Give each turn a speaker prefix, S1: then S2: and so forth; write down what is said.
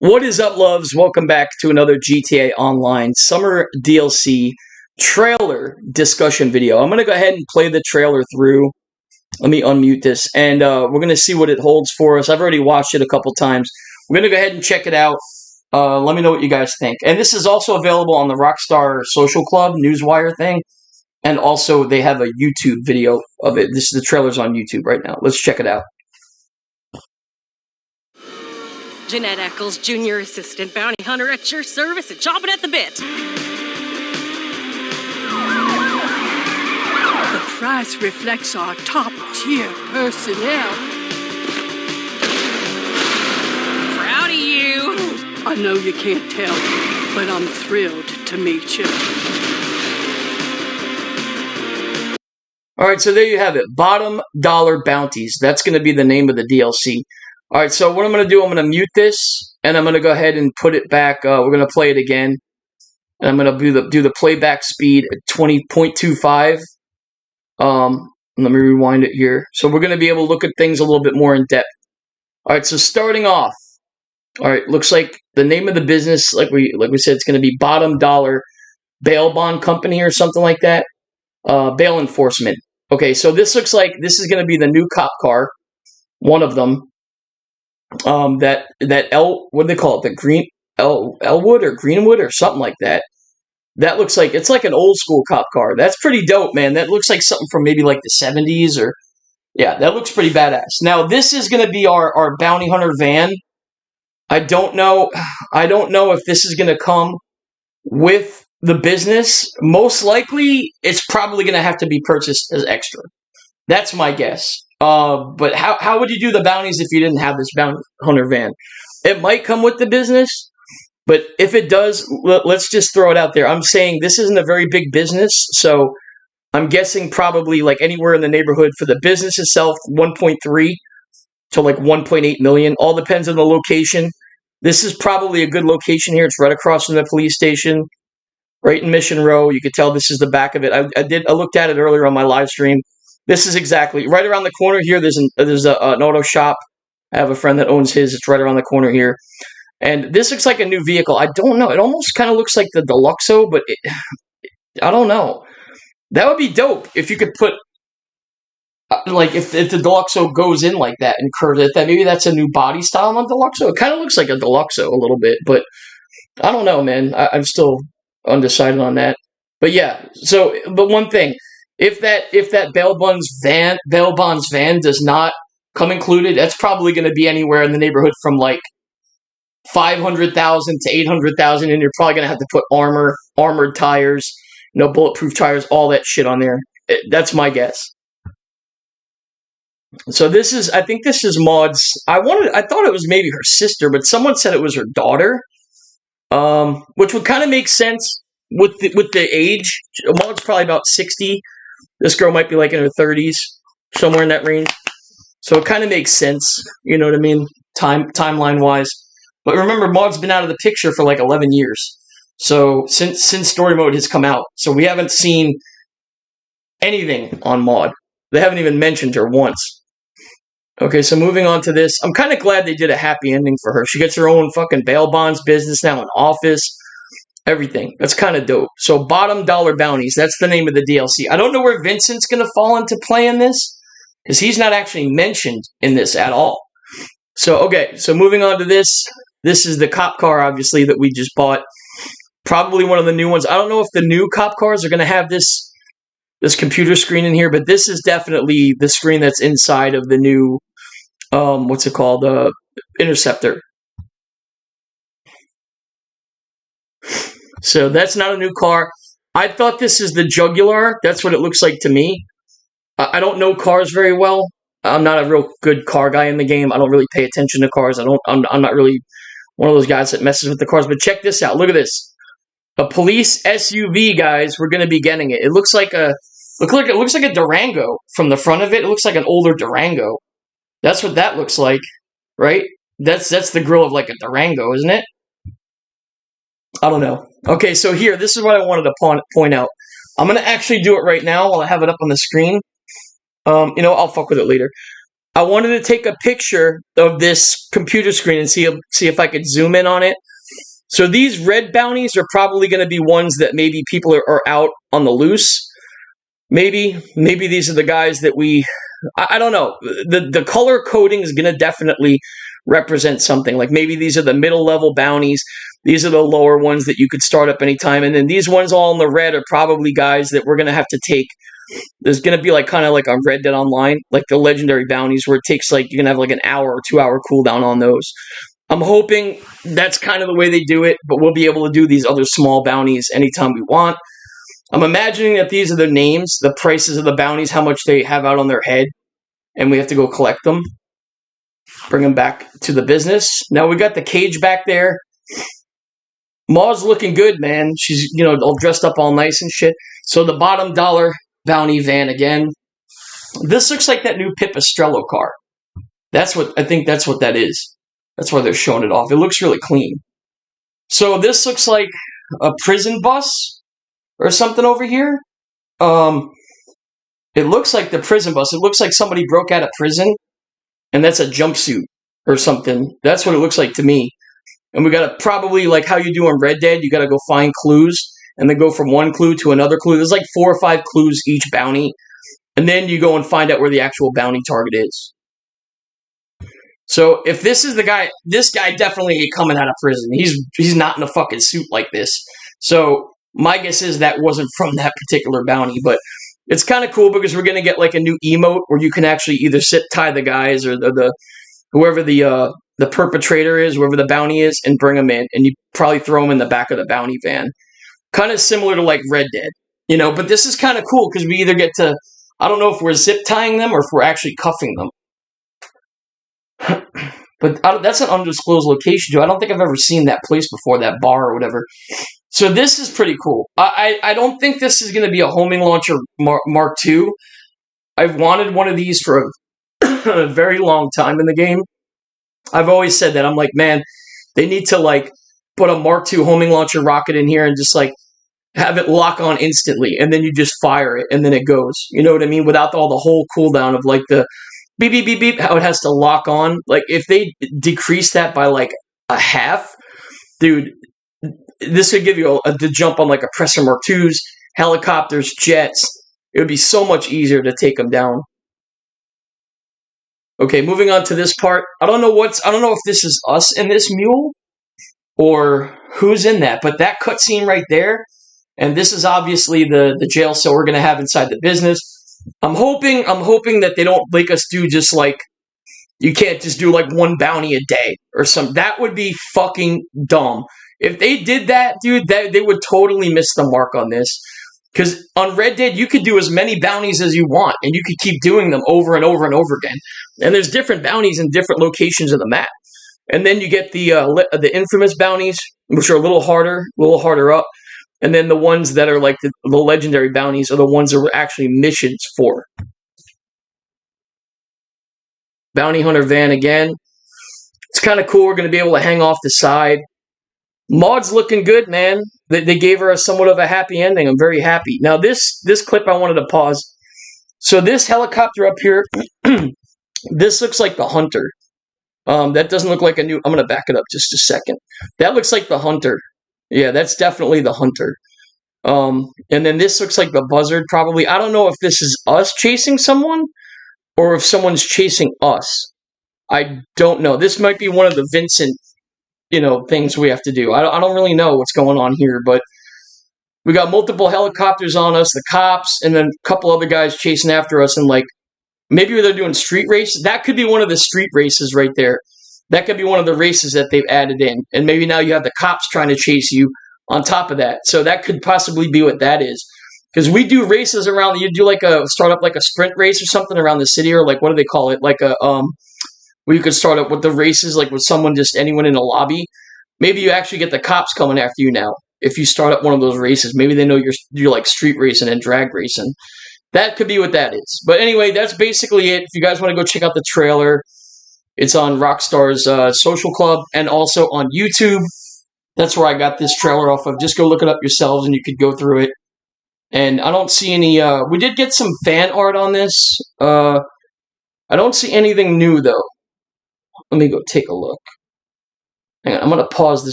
S1: What is up, loves? Welcome back to another GTA Online Summer DLC trailer discussion video. I'm going to go ahead and play the trailer through. Let me unmute this, and we're going to see what it holds for us. I've already watched it a couple times. We're going to go ahead and check it out. Let me know what you guys think. And this is also available on the Rockstar Social Club Newswire thing, and also they have a YouTube video of it. The trailer's on YouTube right now. Let's check it out.
S2: Jeanette Eccles, Junior Assistant Bounty Hunter at your service and chomping at the bit.
S3: The price reflects our top-tier personnel.
S2: Proud of you.
S3: I know you can't tell, but I'm thrilled to meet you.
S1: Alright, so there you have it. Bottom Dollar Bounties. That's going to be the name of the DLC. Alright, so what I'm going to do, I'm going to mute this, and I'm going to go ahead and put it back. We're going to play it again. And I'm going to do the playback speed at 20.25. Let me rewind it here. So we're going to be able to look at things a little bit more in depth. Alright, so starting off. Alright, looks like the name of the business, like we said, it's going to be Bottom Dollar Bail Bond Company or something like that. Bail Enforcement. Okay, so this looks like this is going to be the new cop car. One of them. What do they call it? The Elwood or Greenwood or something like that. That looks like, it's like an old school cop car. That's pretty dope, man. That looks like something from maybe like the 70s or, yeah, that looks pretty badass. Now, this is going to be our bounty hunter van. I don't know if this is going to come with the business. Most likely, it's probably going to have to be purchased as extra. That's my guess. But how would you do the bounties if you didn't have this bounty hunter van? It might come with the business, but if it does, let's just throw it out there. I'm saying this isn't a very big business, so I'm guessing probably like anywhere in the neighborhood for the business itself, 1.3 to like 1.8 million. All depends on the location. This is probably a good location here. It's right across from the police station, right in Mission Row. You could tell this is the back of it. I looked at it earlier on my live stream. This is exactly right around the corner here. There's an auto shop. I have a friend that owns his. It's right around the corner here. And this looks like a new vehicle. I don't know. It almost kind of looks like the Deluxo, but I don't know. That would be dope if you could put, like, if the Deluxo goes in like that and curves it. Maybe that's a new body style on Deluxo. It kind of looks like a Deluxo a little bit, but I don't know, man. I'm still undecided on that. But yeah. So, but one thing. If that bail bonds van does not come included, that's probably going to be anywhere in the neighborhood from like 500,000 to 800,000, and you're probably going to have to put armored tires, bulletproof tires, all that shit on there. That's my guess. So I think this is Maud's. I thought it was maybe her sister, but someone said it was her daughter, which would kind of make sense with the age. Maud's probably about 60. This girl might be like in her 30s, somewhere in that range. So it kind of makes sense, you know what I mean, timeline-wise. But remember, Maud's been out of the picture for like 11 years. So since Story Mode has come out. So we haven't seen anything on Maud. They haven't even mentioned her once. Okay, so moving on to this. I'm kind of glad they did a happy ending for her. She gets her own fucking bail bonds business now, an office. Everything. That's kind of dope. So, Bottom Dollar Bounties. That's the name of the DLC. I don't know where Vincent's going to fall into play in this, because he's not actually mentioned in this at all. So, okay. So, moving on to this. This is the cop car, obviously, that we just bought. Probably one of the new ones. I don't know if the new cop cars are going to have this computer screen in here, but this is definitely the screen that's inside of the new, what's it called? The Interceptor. So that's not a new car. I thought this is the Jugular. That's what it looks like to me. I don't know cars very well. I'm not a real good car guy in the game. I don't really pay attention to cars. I'm not really one of those guys that messes with the cars. But check this out. Look at this. A police SUV, guys. We're gonna be getting it. It looks like a Durango from the front of it. It looks like an older Durango. That's what that looks like, right? That's the grill of like a Durango, isn't it? I don't know. Okay, so here, this is what I wanted to point out. I'm going to actually do it right now while I have it up on the screen. I'll fuck with it later. I wanted to take a picture of this computer screen and see if I could zoom in on it. So these red bounties are probably going to be ones that maybe people are out on the loose. Maybe these are the guys that I don't know. The color coding is going to definitely represent something. Like maybe these are the middle level bounties. These are the lower ones that you could start up anytime. And then these ones all in the red are probably guys that we're going to have to take. There's going to be like kind of like on Red Dead Online, like the legendary bounties where it takes like, you're going to have like an hour or 2 hour cooldown on those. I'm hoping that's kind of the way they do it, but we'll be able to do these other small bounties anytime we want. I'm imagining that these are their names, the prices of the bounties, how much they have out on their head, and we have to go collect them. Bring them back to the business. Now we got the cage back there. Ma's looking good, man. She's, all dressed up all nice and shit. So the bottom dollar bounty van again. This looks like that new Pipistrello car. I think that's what that is. That's why they're showing it off. It looks really clean. So this looks like a prison bus or something over here. It looks like the prison bus. It looks like somebody broke out of prison, and that's a jumpsuit or something. That's what it looks like to me. And we gotta probably, like how you do on Red Dead, you gotta go find clues, and then go from one clue to another clue. There's like 4 or 5 clues each bounty, and then you go and find out where the actual bounty target is. So if this is the guy, this guy definitely ain't coming out of prison. He's not in a fucking suit like this. So my guess is that wasn't from that particular bounty, but it's kind of cool because we're gonna get like a new emote where you can actually either tie the guys or the whoever the perpetrator is, whoever the bounty is, and bring them in, and you probably throw them in the back of the bounty van. Kind of similar to like Red Dead, but this is kind of cool because we either get to, I don't know if we're zip tying them or if we're actually cuffing them. But that's an undisclosed location, Joe. I don't think I've ever seen that place before, that bar or whatever. So this is pretty cool. I don't think this is going to be a homing launcher Mark II. I've wanted one of these for a very long time in the game. I've always said that. I'm like, man, they need to like put a Mark II homing launcher rocket in here and just like have it lock on instantly, and then you just fire it and then it goes. You know what I mean? Without all the whole cooldown of like the beep, beep, beep, beep, how it has to lock on. Like, if they decrease that by, like, a half, dude, this would give you the jump on, like, Oppressor Mark IIs, helicopters, jets. It would be so much easier to take them down. Okay, moving on to this part. I don't know if this is us in this mule, or who's in that, but that cutscene right there, and this is obviously the jail cell we're going to have inside the business. I'm hoping that they don't make us do just like, you can't just do like one bounty a day or something. That would be fucking dumb. If they did that, dude, they would totally miss the mark on this. Because on Red Dead, you could do as many bounties as you want, and you could keep doing them over and over and over again. And there's different bounties in different locations of the map. And then you get the infamous bounties, which are a little harder up. And then the ones that are like the legendary bounties are the ones that were actually missions for. Bounty Hunter van again. It's kind of cool. We're going to be able to hang off the side. Maud's looking good, man. They gave her somewhat of a happy ending. I'm very happy. Now, this clip I wanted to pause. So this helicopter up here, this looks like the Hunter. That doesn't look like a new... I'm going to back it up just a second. That looks like the Hunter. Yeah, that's definitely the Hunter. And then this looks like the Buzzard, probably. I don't know if this is us chasing someone, or if someone's chasing us. I don't know. This might be one of the Vincent, things we have to do. I don't really know what's going on here, but we got multiple helicopters on us, the cops, and then a couple other guys chasing after us, and like, maybe they're doing street races. That could be one of the street races right there. That could be one of the races that they've added in. And maybe now you have the cops trying to chase you on top of that. So that could possibly be what that is. Because we do races around, you do like start up like a sprint race or something around the city, or like, what do they call it? Like where you could start up with the races, like with anyone in a lobby. Maybe you actually get the cops coming after you now. If you start up one of those races, maybe they know you're like street racing and drag racing. That could be what that is. But anyway, that's basically it. If you guys want to go check out the trailer, it's on Rockstar's Social Club and also on YouTube. That's where I got this trailer off of. Just go look it up yourselves and you could go through it. And I don't see any... we did get some fan art on this. I don't see anything new, though. Let me go take a look. Hang on, I'm going to pause this